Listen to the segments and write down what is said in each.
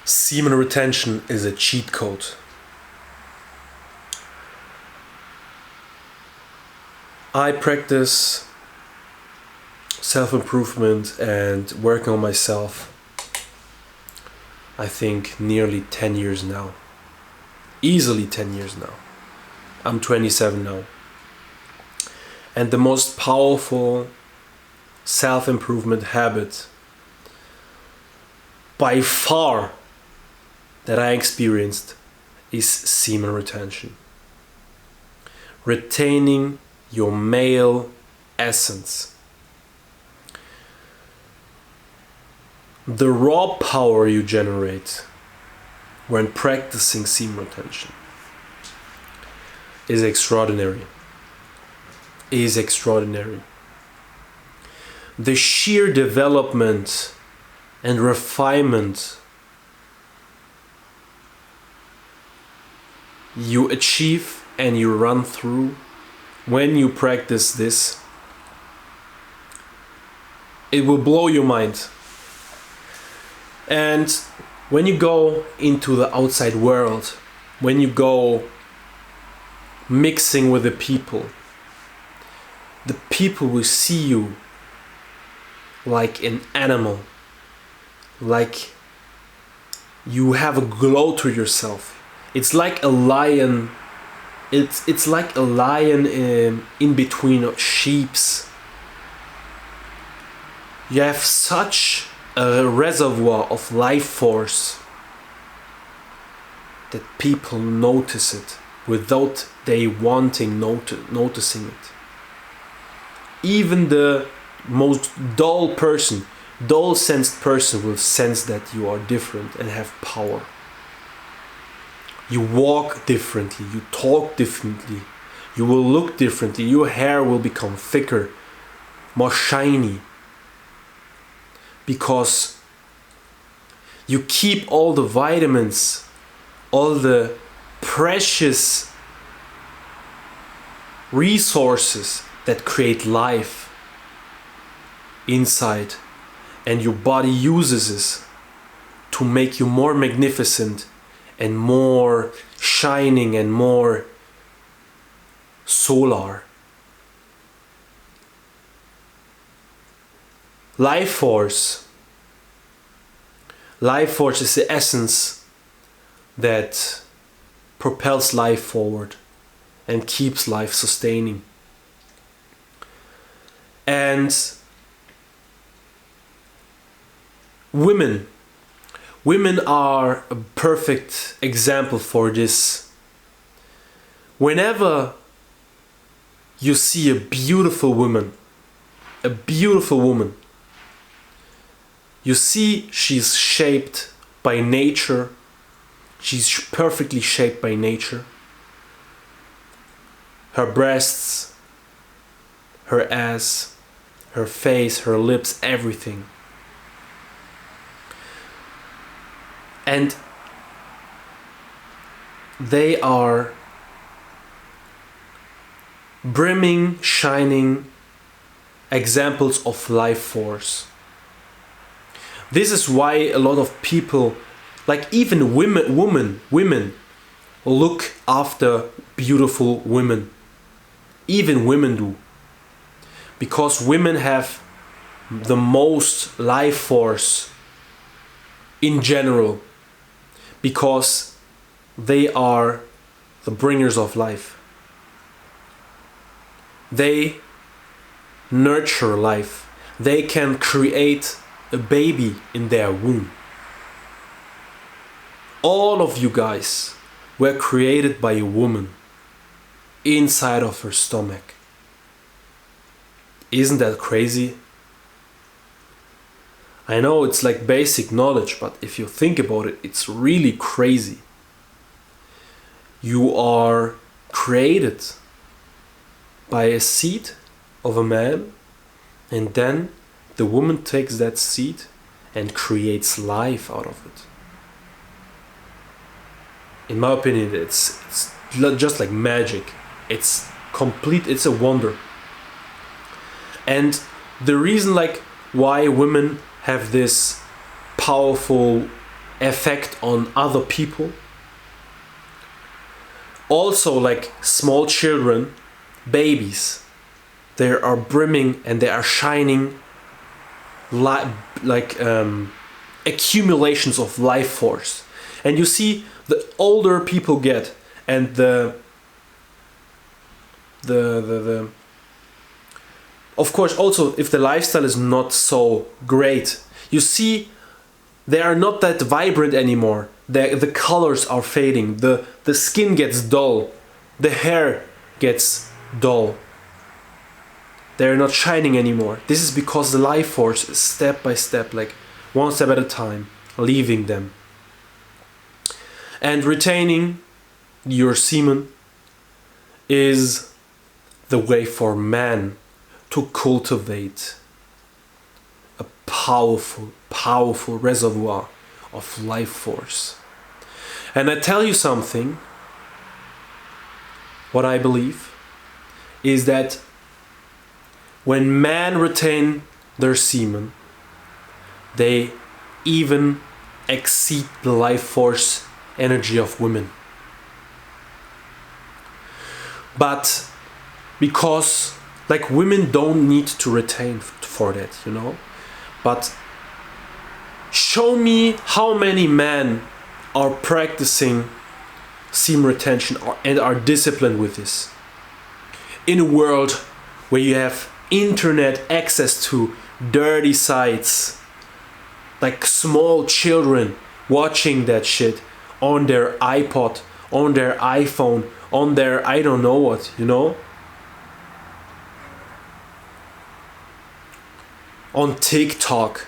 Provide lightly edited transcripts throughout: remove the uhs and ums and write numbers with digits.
Semen retention is a cheat code. I practice self-improvement and working on myself, I think nearly 10 years now. Easily 10 years now. I'm 27 now. And the most powerful self-improvement habit by far that I experienced is semen retention. Retaining your male essence. The raw power you generate when practicing semen retention is extraordinary. The sheer development and refinement you achieve and you run through when you practice this, it will blow your mind. And when you go into the outside world, when you go mixing with the people will see you like an animal, like you have a glow to yourself. It's like a lion. It's like a lion in between of sheeps. You have such a reservoir of life force that people notice it without they wanting noticing it. Even the most dull-sensed person will sense that you are different and have power. You walk differently, you talk differently, you will look differently, your hair will become thicker, more shiny, because you keep all the vitamins, all the precious resources that create life inside, and your body uses this to make you more magnificent and more shining and more solar. Life force is the essence that propels life forward and keeps life sustaining. And women are a perfect example for this. Whenever you see a beautiful woman, you see she's shaped by nature. She's perfectly shaped by nature. Her breasts, her ass, her face, her lips, everything. And they are brimming, shining examples of life force. This is why a lot of people, like even women look after beautiful women. Even women do. Because women have the most life force in general. Because they are the bringers of life. They nurture life. They can create a baby in their womb. All of you guys were created by a woman inside of her stomach. Isn't that crazy? I know it's like basic knowledge, but if you think about it, it's really crazy. You are created by a seed of a man, and then the woman takes that seed and creates life out of it. In my opinion, it's just like magic. It's complete, it's a wonder. And the reason like why women have this powerful effect on other people. Also, like small children, babies, they are brimming and they are shining like accumulations of life force. And you see, the older people get, and the of course, also if the lifestyle is not so great, you see they are not that vibrant anymore. The colors are fading, the skin gets dull, the hair gets dull. They're not shining anymore. This is because the life force is step by step, like one step at a time, leaving them. And retaining your semen is the way for man to cultivate a powerful reservoir of life force. And I tell you something, what I believe is that when men retain their semen, they even exceed the life force energy of women. But because like women don't need to retain for that, you know. But show me how many men are practicing semen retention and are disciplined with this. In a world where you have internet access to dirty sites, like small children watching that shit on their iPod, on their iPhone, on their I don't know what, you know? On TikTok.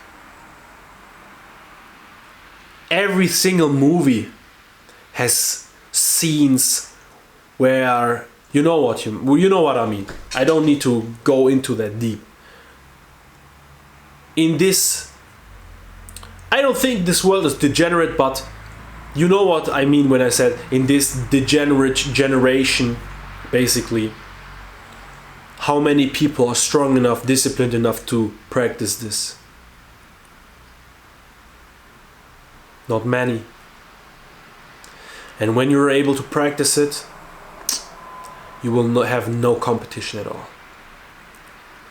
Every single movie has scenes where you know what I mean. I don't need to go into that deep. In this, I don't think this world is degenerate, but you know what I mean when I said in this degenerate generation, basically, how many people are strong enough, disciplined enough to practice this? Not many. And when you're able to practice it, you will not have no competition at all.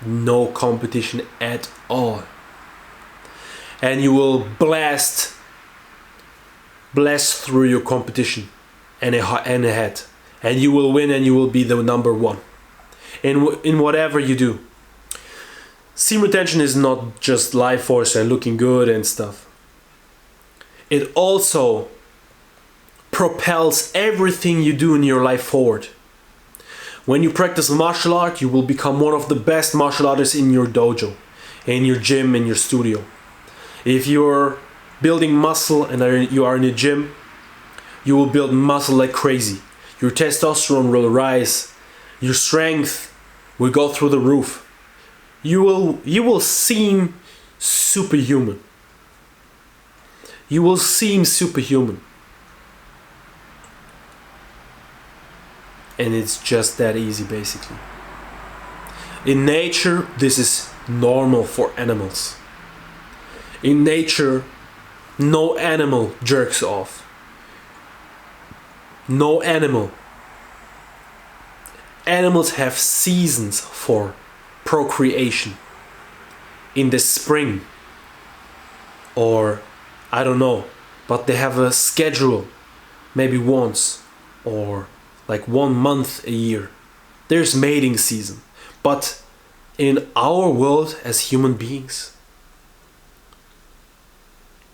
No competition at all. And you will blast through your competition and ahead. And you will win and you will be the number one. In whatever you do. Semen retention is not just life force and looking good and stuff. It also propels everything you do in your life forward. When you practice martial art, you will become one of the best martial artists in your dojo, in your gym, in your studio. If you're building muscle and you are in a gym, you will build muscle like crazy. Your testosterone will rise. Your strength will go through the roof. You will seem superhuman. You will seem superhuman. And it's just that easy, basically. In nature, this is normal for animals. In nature, no animal jerks off. No animal. Animals have seasons for procreation. In the spring, or I don't know, but they have a schedule, maybe once, or like 1 month a year. There's mating season. But in our world as human beings,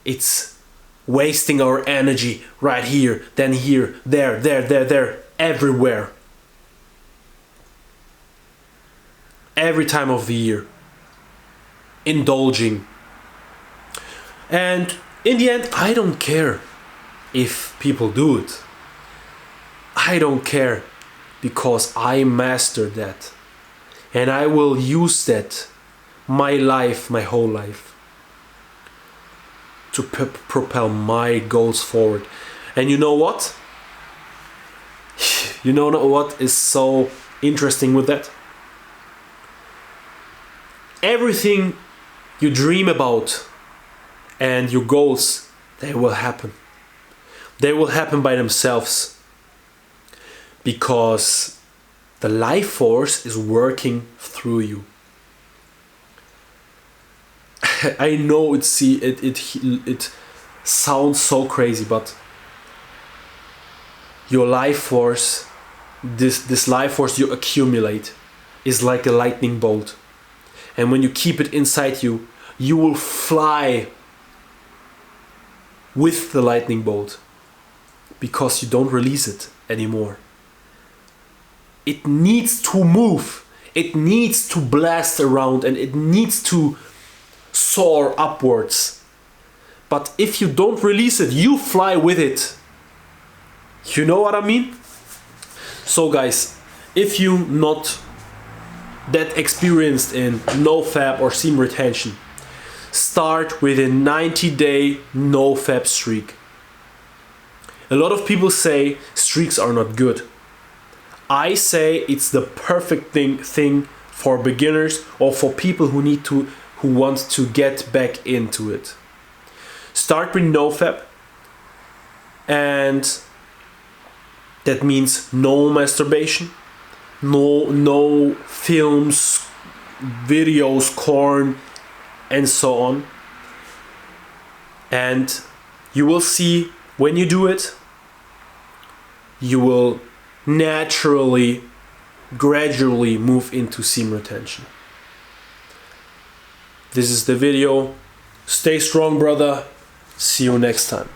it's wasting our energy right here, then here, there, everywhere. Every time of the year. Indulging. And in the end, I don't care if people do it. I don't care, because I mastered that. And I will use that my life, my whole life, to propel my goals forward. And you know what? You know what is so interesting with that? Everything you dream about and your goals They will happen. They will happen by themselves. Because the life force is working through you. I know it sounds so crazy, but your life force, this life force you accumulate, is like a lightning bolt. And when you keep it inside you, you will fly with the lightning bolt because you don't release it anymore. It needs to move. It needs to blast around and it needs to soar upwards. But if you don't release it, you fly with it. You know what I mean? So guys, if you're not that experienced in NoFap or semen retention, start with a 90-day NoFap streak. A lot of people say streaks are not good. I say it's the perfect thing for beginners or for people who want to get back into it. Start with NoFap, and that means no masturbation, no films, videos, porn, and so on. And you will see when you do it, you will naturally, gradually move into semen retention. This is the video. Stay strong, brother. See you next time.